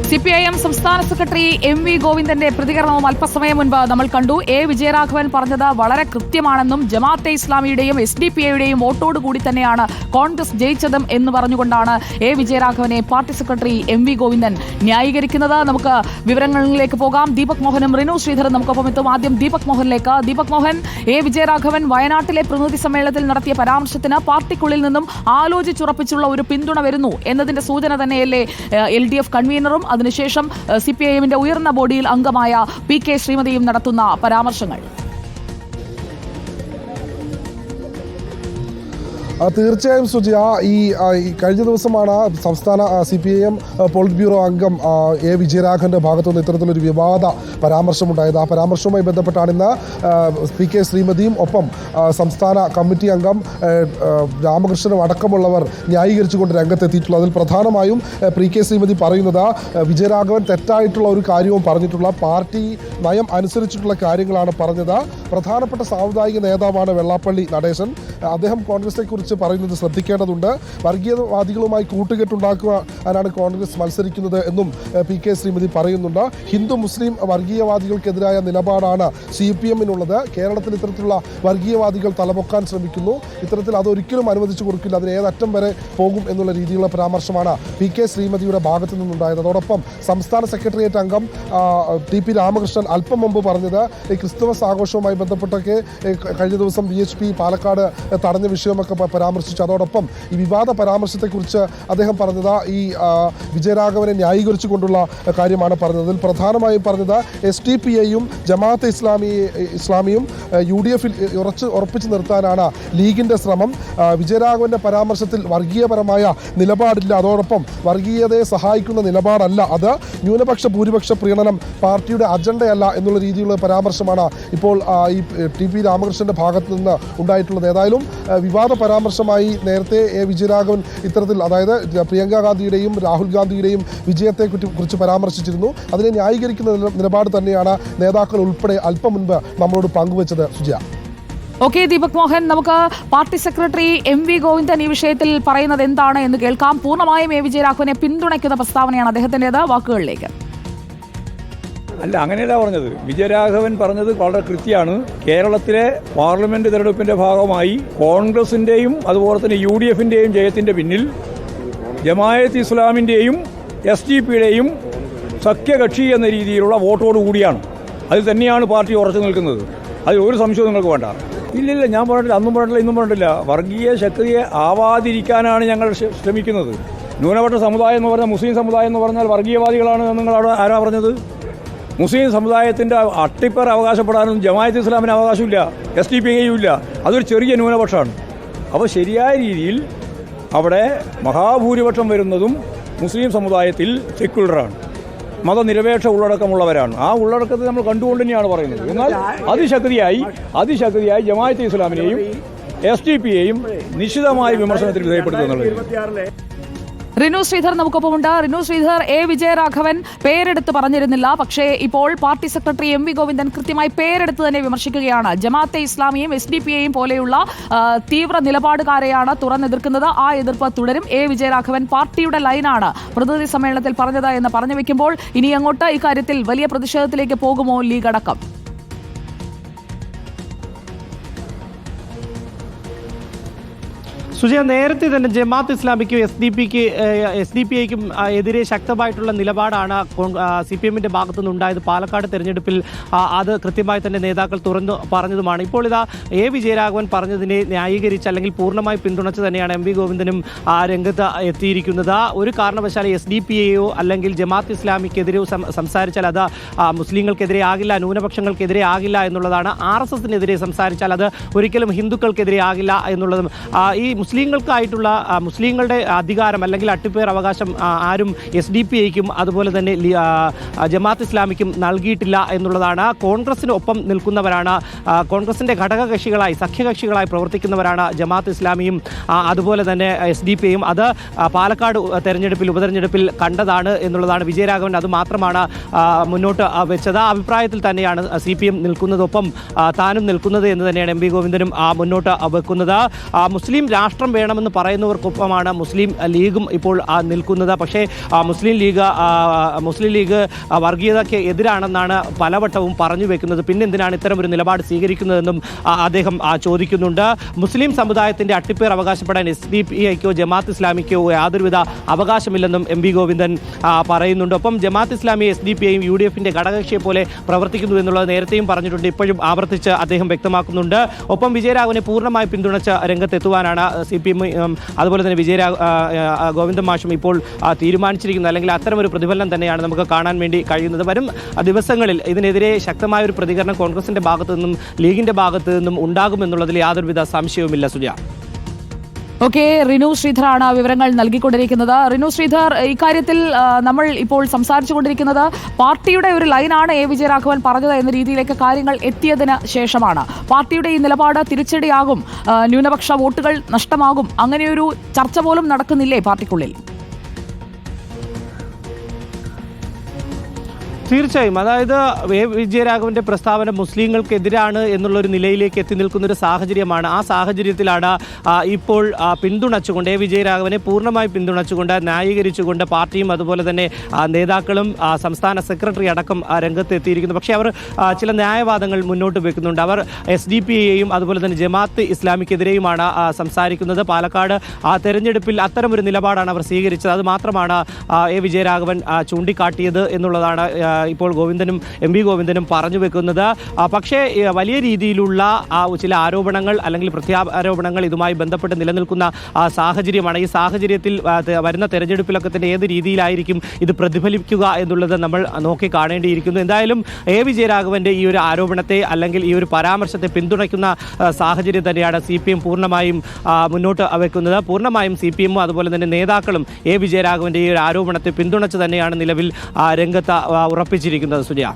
CPIM സംസ്ഥാന secretary MV ഗോവിന്ദന്റെ പ്രതികരണവും അല്പസമയം മുൻപ് നമ്മൾ കണ്ടു. വിജയരാഘവൻ പറഞ്ഞത് വളരെ കൃത്യമാണെന്നും ജമാഅത്തെ ഇസ്ലാമിയുടെയും SDPIയുടെയും വോട്ടോടുകൂടി തന്നെയാണ് കോൺഗ്രസ് ജയിച്ചതും എന്ന് പറഞ്ഞുകൊണ്ടാണ് വിജയരാഘവനെ പാർട്ടി സെക്രട്ടറി MV ഗോവിന്ദൻ ന്യായീകരിക്കുന്നത്. നമുക്ക് വിവരങ്ങളിലേക്ക് പോകാം. ദീപക് മോഹനും റിനു ശ്രീധരൻ നമുക്കൊപ്പം എത്തും. ആദ്യം ദീപക് മോഹനിലേക്ക്. ദീപക് മോഹൻ, വിജയരാഘവൻ വയനാട്ടിലെ പ്രതിനിധി സമ്മേളനത്തിൽ നടത്തിയ പരാമർശത്തിന് പാർട്ടിക്കുള്ളിൽ നിന്നും ആലോചിച്ചുറപ്പിച്ചുള്ള ഒരു പിന്തുണ വരുന്നു എന്നതിന്റെ സൂചന തന്നെയല്ലേ LDF കൺവീനറും അതിനുശേഷം CPIMന്റെ ഉയർന്ന ബോഡിയിൽ അംഗമായ PK ശ്രീമതിയും നടത്തുന്ന പരാമർശങ്ങൾ? തീർച്ചയായും സുജിയ, ഈ കഴിഞ്ഞ ദിവസമാണ് സംസ്ഥാന CPIM പോളിറ്റ് ബ്യൂറോ അംഗം വിജയരാഘവന്റെ ഭാഗത്തുനിന്ന് ഇത്തരത്തിലൊരു വിവാദ പരാമർശമുണ്ടായത്. ആ പരാമർശവുമായി ബന്ധപ്പെട്ടാണ് ഇന്ന് PK ശ്രീമതിയും ഒപ്പം സംസ്ഥാന കമ്മിറ്റി അംഗം രാമകൃഷ്ണനും അടക്കമുള്ളവർ ന്യായീകരിച്ചുകൊണ്ട് രംഗത്തെത്തിയിട്ടുള്ളത്. അതിൽ പ്രധാനമായും PK ശ്രീമതി പറയുന്നത് വിജയരാഘവൻ തെറ്റായിട്ടുള്ള ഒരു കാര്യവും പറഞ്ഞിട്ടുള്ള പാർട്ടി നയം അനുസരിച്ചിട്ടുള്ള കാര്യങ്ങളാണ് പറഞ്ഞത്. പ്രധാനപ്പെട്ട സാമുദായിക നേതാവാണ് വെള്ളാപ്പള്ളി നടേശൻ. അദ്ദേഹം കോൺഗ്രസിനെ കുറിച്ച് പറയുന്നത് ശ്രദ്ധിക്കേണ്ടതുണ്ട്. വർഗീയവാദികളുമായി കൂട്ടുകെട്ടുണ്ടാക്കാനാണ് കോൺഗ്രസ് മത്സരിക്കുന്നത് എന്നും PK ശ്രീമതി പറയുന്നുണ്ട്. ഹിന്ദു മുസ്ലിം വർഗീയവാദികൾക്കെതിരായ നിലപാടാണ് CPMനുള്ളത്. കേരളത്തിൽ ഇത്തരത്തിലുള്ള വർഗീയവാദികൾ തലപൊക്കാൻ ശ്രമിക്കുന്നു. ഇത്തരത്തിൽ അതൊരിക്കലും അനുവദിച്ചു കൊടുക്കില്ല, അതിന് ഏതറ്റം വരെ പോകും എന്നുള്ള രീതിയിലുള്ള പരാമർശമാണ് PK ശ്രീമതിയുടെ ഭാഗത്തു നിന്നുണ്ടായത്. അതോടൊപ്പം സംസ്ഥാന സെക്രട്ടേറിയറ്റ് അംഗം TP രാമകൃഷ്ണൻ അല്പം മുമ്പ് പറഞ്ഞത് ഈ ക്രിസ്തുമസ് ആഘോഷവുമായി ബന്ധപ്പെട്ടൊക്കെ കഴിഞ്ഞ ദിവസം VHP പാലക്കാട് തടഞ്ഞ വിഷയമൊക്കെ പരാമർശിച്ചു. അതോടൊപ്പം ഈ വിവാദ പരാമർശത്തെക്കുറിച്ച് അദ്ദേഹം പറഞ്ഞത് ഈ വിജയരാഘവനെ ന്യായീകരിച്ചുകൊണ്ടുള്ള കാര്യമാണ് പറഞ്ഞത്. അതിൽ പ്രധാനമായും പറഞ്ഞത് SDPIയും ജമാഅത്തെ ഇസ്ലാമിയും UDF ഉറപ്പിച്ചു നിർത്താനാണ് ലീഗിന്റെ ശ്രമം. വിജയരാഘവന്റെ പരാമർശത്തിൽ വർഗീയപരമായ നിലപാടില്ല, അതോടൊപ്പം വർഗീയതയെ സഹായിക്കുന്ന നിലപാടല്ല അത്, ന്യൂനപക്ഷ ഭൂരിപക്ഷ പ്രീണനം പാർട്ടിയുടെ അജണ്ടയല്ല എന്നുള്ള രീതിയിലുള്ള പരാമർശമാണ് ഇപ്പോൾ ഈ TP രാമകൃഷ്ണന്റെ ഭാഗത്ത് നിന്ന് ഉണ്ടായിട്ടുള്ളത്. ഏതായാലും വിവാദ പരാമർശമായി നേരത്തെ വിജയരാഘവൻ ഇത്തരത്തിൽ, അതായത് പ്രിയങ്ക ഗാന്ധിയുടെയും രാഹുൽ ഗാന്ധിയുടെയും വിജയത്തെ കുറിച്ച് പരാമർശിച്ചിരുന്നു. അതിനെ ന്യായീകരിക്കുന്ന നിലപാട് തന്നെയാണ് നേതാക്കൾ ഉൾപ്പെടെ അല്പം മുൻപ് നമ്മളോട് പങ്കുവച്ചത്. സുജയ. ഓക്കെ ദീപക് മോഹൻ, നമുക്ക് പാർട്ടി സെക്രട്ടറി MV ഗോവിന്ദൻ ഈ വിഷയത്തിൽ പറയുന്നത് എന്താണ് എന്ന് കേൾക്കാം. പൂർണ്ണമായും വിജയരാഘവനെ പിന്തുണയ്ക്കുന്ന പ്രസ്താവനയാണ് അദ്ദേഹത്തിൻ്റെത്. വാക്കുകളിലേക്ക്. അല്ല, അങ്ങനെയല്ല പറഞ്ഞത്. വിജയരാഘവൻ പറഞ്ഞത് വളരെ കൃത്യമാണ്. കേരളത്തിലെ പാർലമെന്റ് തെരഞ്ഞെടുപ്പിന്റെ ഭാഗമായി കോൺഗ്രസിന്റെയും അതുപോലെ തന്നെ UDFന്റെയും ജയത്തിന്റെ പിന്നിൽ ജമാഅത്ത് ഇസ്ലാമിന്റെയും SDPയുടെയും സഖ്യകക്ഷി എന്ന രീതിയിലുള്ള വോട്ടോടുകൂടിയാണ്. അതിൽ തന്നെയാണ് പാർട്ടി ഉറച്ചു നിൽക്കുന്നത്. അതിൽ ഒരു സംശയവും നിങ്ങൾക്ക് വേണ്ട. ഇല്ലില്ല, ഞാൻ പറഞ്ഞിട്ടില്ല, അന്നും പറഞ്ഞിട്ടില്ല, ഇന്നും പറഞ്ഞിട്ടില്ല. വർഗീയ ശക്തിയെ ആവാതിരിക്കാനാണ് ഞങ്ങൾ ശ്രമിക്കുന്നത്. ന്യൂനപക്ഷ സമുദായം എന്ന് പറഞ്ഞാൽ, മുസ്ലിം സമുദായം എന്ന് പറഞ്ഞാൽ വർഗീയവാദികളാണ് നിങ്ങളവിടെ ആരാ പറഞ്ഞത്? മുസ്ലിം സമുദായത്തിൻ്റെ അട്ടിപ്പർ അവകാശപ്പെടാനൊന്നും ജമാഅത്ത് ഇസ്ലാമിന് അവകാശമില്ല, SDPയും ഇല്ല. അതൊരു ചെറിയ ന്യൂനപക്ഷമാണ്. അപ്പോൾ ശരിയായ രീതിയിൽ അവിടെ മഹാഭൂരിപക്ഷം വരുന്നതും മുസ്ലിം സമുദായത്തിൽ സെക്യുലറാണ്, മതനിരപേക്ഷ ഉള്ളടക്കമുള്ളവരാണ്. ആ ഉള്ളടക്കത്തെ നമ്മൾ കണ്ടുകൊണ്ട് തന്നെയാണ് പറയുന്നത്. എന്നാൽ അതിശക്തിയായി ജമാഅത്തെ ഇസ്ലാമിനെയും SDPയെയും നിശ്ചിതമായ വിമർശനത്തിൽ വിധേയപ്പെടുത്തുന്നുള്ളത്. റിനു ശ്രീധർ നമുക്കൊപ്പമുണ്ട്. റിനു ശ്രീധർ, വിജയരാഘവൻ പേരെടുത്ത് പറഞ്ഞിരുന്നില്ല, പക്ഷേ ഇപ്പോൾ പാർട്ടി സെക്രട്ടറി MV ഗോവിന്ദൻ കൃത്യമായി പേരെടുത്ത് തന്നെ വിമർശിക്കുകയാണ്. ജമാഅത്തെ ഇസ്ലാമിയെയും SDPയെയും പോലെയുള്ള തീവ്ര നിലപാടുകാരെയാണ് തുറന്നെതിർക്കുന്നത്. ആ എതിർപ്പ് തുടരും. വിജയരാഘവൻ പാർട്ടിയുടെ ലൈനാണ് പ്രതിനിധി സമ്മേളനത്തിൽ പറഞ്ഞത് എന്ന് പറഞ്ഞു വെക്കുമ്പോൾ ഇനി അങ്ങോട്ട് ഇക്കാര്യത്തിൽ വലിയ പ്രതിഷേധത്തിലേക്ക് പോകുമോ ലീഗ് അടക്കം? സുജയ, നേരത്തെ തന്നെ ജമാഅത്ത് ഇസ്ലാമിക്കും SDPയ്ക്കും എതിരെ ശക്തമായിട്ടുള്ള നിലപാടാണ് CPMന്റെ ഭാഗത്തുനിന്നുണ്ടായത്. പാലക്കാട് തെരഞ്ഞെടുപ്പിൽ അത് കൃത്യമായി തന്നെ നേതാക്കൾ തുറന്നു പറഞ്ഞതുമാണ്. ഇപ്പോൾ ഇതാ വിജയരാഘവൻ പറഞ്ഞതിനെ ന്യായീകരിച്ച് അല്ലെങ്കിൽ പൂർണ്ണമായി പിന്തുണച്ച് തന്നെയാണ് MV ഗോവിന്ദനും രംഗത്ത് എത്തിയിരിക്കുന്നത്. ഒരു കാരണവശാലും SDPയെയോ അല്ലെങ്കിൽ ജമാഅത്ത് ഇസ്ലാമിക്കെതിരെയോ സംസാരിച്ചാൽ അത് മുസ്ലിങ്ങൾക്കെതിരെ ആകില്ല, ന്യൂനപക്ഷങ്ങൾക്കെതിരെ ആകില്ല എന്നുള്ളതാണ്. RSSനെതിരെ സംസാരിച്ചാൽ അത് ഒരിക്കലും ഹിന്ദുക്കൾക്കെതിരെ ആകില്ല എന്നുള്ളതും ഈ മുസ്ലിങ്ങൾക്കായിട്ടുള്ള മുസ്ലിങ്ങളുടെ അധികാരം അല്ലെങ്കിൽ അട്ടിപ്പേർ അവകാശം ആരും SDPയ്ക്കും അതുപോലെ തന്നെ ജമാഅത്ത് ഇസ്ലാമിക്കും നൽകിയിട്ടില്ല എന്നുള്ളതാണ്. കോൺഗ്രസിനൊപ്പം നിൽക്കുന്നവരാണ്, കോൺഗ്രസിൻ്റെ ഘടകകക്ഷികളായി സഖ്യകക്ഷികളായി പ്രവർത്തിക്കുന്നവരാണ് ജമാഅത്ത് ഇസ്ലാമിയും അതുപോലെ തന്നെ SDPയും. അത് പാലക്കാട് ഉപതെരഞ്ഞെടുപ്പിൽ കണ്ടതാണ് എന്നുള്ളതാണ്. വിജയരാഘവൻ അത് മാത്രമാണ് മുന്നോട്ട് വെച്ചത്. അഭിപ്രായത്തിൽ തന്നെയാണ് CPM നിൽക്കുന്നതൊപ്പം താനും നിൽക്കുന്നത് എന്ന് തന്നെയാണ് MV ഗോവിന്ദനും മുന്നോട്ട് വെക്കുന്നത്. മുസ്ലിം രാഷ്ട്രീയ രാഷ്ട്രം വേണമെന്ന് പറയുന്നവർക്കൊപ്പമാണ് മുസ്ലിം ലീഗും ഇപ്പോൾ നിൽക്കുന്നത്. പക്ഷേ മുസ്ലിം ലീഗ് വർഗീയതയ്ക്ക് എതിരാണെന്നാണ് പലവട്ടവും പറഞ്ഞു വെക്കുന്നത്. പിന്നെ എന്തിനാണ് ഇത്തരം ഒരു നിലപാട് സ്വീകരിക്കുന്നതെന്നും അദ്ദേഹം ചോദിക്കുന്നുണ്ട്. മുസ്ലിം സമുദായത്തിന്റെ അട്ടിപ്പേർ അവകാശപ്പെടാൻ SDPIക്കോ ജമാഅത്ത് ഇസ്ലാമിക്കോ യാതൊരുവിധ അവകാശമില്ലെന്നും MV ഗോവിന്ദൻ പറയുന്നുണ്ട്. ഒപ്പം ജമാഅത്ത് ഇസ്ലാമി SDPIയും UDFന്റെ ഘടകകക്ഷിയെ പോലെ പ്രവർത്തിക്കുന്നു എന്നുള്ളത് നേരത്തെയും പറഞ്ഞിട്ടുണ്ട്, ഇപ്പോഴും ആവർത്തിച്ച് അദ്ദേഹം വ്യക്തമാക്കുന്നുണ്ട്. ഒപ്പം വിജയരാഘവനെ പൂർണ്ണമായി പിന്തുണച്ച രംഗത്തെത്തുവാനാണ് CPM അതുപോലെ തന്നെ ഗോവിന്ദൻ മാഷും ഇപ്പോൾ തീരുമാനിച്ചിരിക്കുന്നത്. അല്ലെങ്കിൽ അത്തരമൊരു പ്രതിഫലനം തന്നെയാണ് നമുക്ക് കാണാൻ വേണ്ടി കഴിയുന്നത്. വരും ദിവസങ്ങളിൽ ഇതിനെതിരെ ശക്തമായ ഒരു പ്രതികരണം കോൺഗ്രസിന്റെ ഭാഗത്തു നിന്നും ലീഗിന്റെ ഭാഗത്തു നിന്നും ഉണ്ടാകുമെന്നുള്ളതിൽ യാതൊരുവിധ സംശയവുമില്ല. സുജയ. ഓക്കെ, റിനു ശ്രീധറാണ് വിവരങ്ങൾ നൽകിക്കൊണ്ടിരിക്കുന്നത്. റിനു ശ്രീധർ, ഇക്കാര്യത്തിൽ നമ്മൾ ഇപ്പോൾ സംസാരിച്ചു കൊണ്ടിരിക്കുന്നത് പാർട്ടിയുടെ ഒരു ലൈനാണ് വിജയരാഘവൻ പറഞ്ഞത് എന്ന രീതിയിലേക്ക് കാര്യങ്ങൾ എത്തിയതിന് ശേഷമാണ്. പാർട്ടിയുടെ ഈ നിലപാട് തിരിച്ചടിയാകും, ന്യൂനപക്ഷ വോട്ടുകൾ നഷ്ടമാകും, അങ്ങനെയൊരു ചർച്ച പോലും നടക്കുന്നില്ലേ പാർട്ടിക്കുള്ളിൽ? തീർച്ചയായും. അതായത് വിജയരാഘവന്റെ പ്രസ്താവന മുസ്ലിങ്ങൾക്കെതിരാണ് എന്നുള്ളൊരു നിലയിലേക്ക് എത്തി നിൽക്കുന്ന ഒരു സാഹചര്യമാണ്. ആ സാഹചര്യത്തിലാണ് ഇപ്പോൾ പിന്തുണച്ചുകൊണ്ട് വിജയരാഘവനെ പൂർണ്ണമായി പിന്തുണച്ചുകൊണ്ട് ന്യായീകരിച്ചുകൊണ്ട് പാർട്ടിയും അതുപോലെ തന്നെ നേതാക്കളും സംസ്ഥാന സെക്രട്ടറി അടക്കം രംഗത്ത് എത്തിയിരിക്കുന്നു. പക്ഷേ അവർ ചില ന്യായവാദങ്ങൾ മുന്നോട്ട് വെക്കുന്നുണ്ട്. അവർ SDPIയെയും അതുപോലെ തന്നെ ജമാഅത്ത് ഇസ്ലാമിക്കെതിരെയുമാണ് സംസാരിക്കുന്നത്. പാലക്കാട് തെരഞ്ഞെടുപ്പിൽ അത്തരമൊരു നിലപാടാണ് അവർ സ്വീകരിച്ചത്. അത് മാത്രമാണ് വിജയരാഘവൻ ചൂണ്ടിക്കാട്ടിയത് എന്നുള്ളതാണ് ഇപ്പോൾ MV ഗോവിന്ദനും പറഞ്ഞു വെക്കുന്നത്. പക്ഷേ വലിയ രീതിയിലുള്ള ചില ആരോപണങ്ങൾ അല്ലെങ്കിൽ പ്രത്യാരോപണങ്ങൾ ഇതുമായി ബന്ധപ്പെട്ട് നിലനിൽക്കുന്ന സാഹചര്യമാണ്. ഈ സാഹചര്യത്തിൽ വരുന്ന തെരഞ്ഞെടുപ്പിലൊക്കെ തന്നെ ഏത് രീതിയിലായിരിക്കും ഇത് പ്രതിഫലിക്കുക എന്നുള്ളത് നമ്മൾ നോക്കി കാണേണ്ടിയിരിക്കുന്നു. എന്തായാലും വിജയരാഘവന്റെ ഈ ഒരു ആരോപണത്തെ അല്ലെങ്കിൽ ഈ ഒരു പരാമർശത്തെ പിന്തുണയ്ക്കുന്ന സാഹചര്യം തന്നെയാണ് CPM പൂർണ്ണമായും മുന്നോട്ട് വെക്കുന്നത്. പൂർണ്ണമായും CPM അതുപോലെ തന്നെ നേതാക്കളും വിജയരാഘവന്റെ ഈ ഒരു ആരോപണത്തെ പിന്തുണച്ച് തന്നെയാണ് നിലവിൽ രംഗത്ത് ഉറപ്പിച്ചിരിക്കുന്നത്. സുജയ.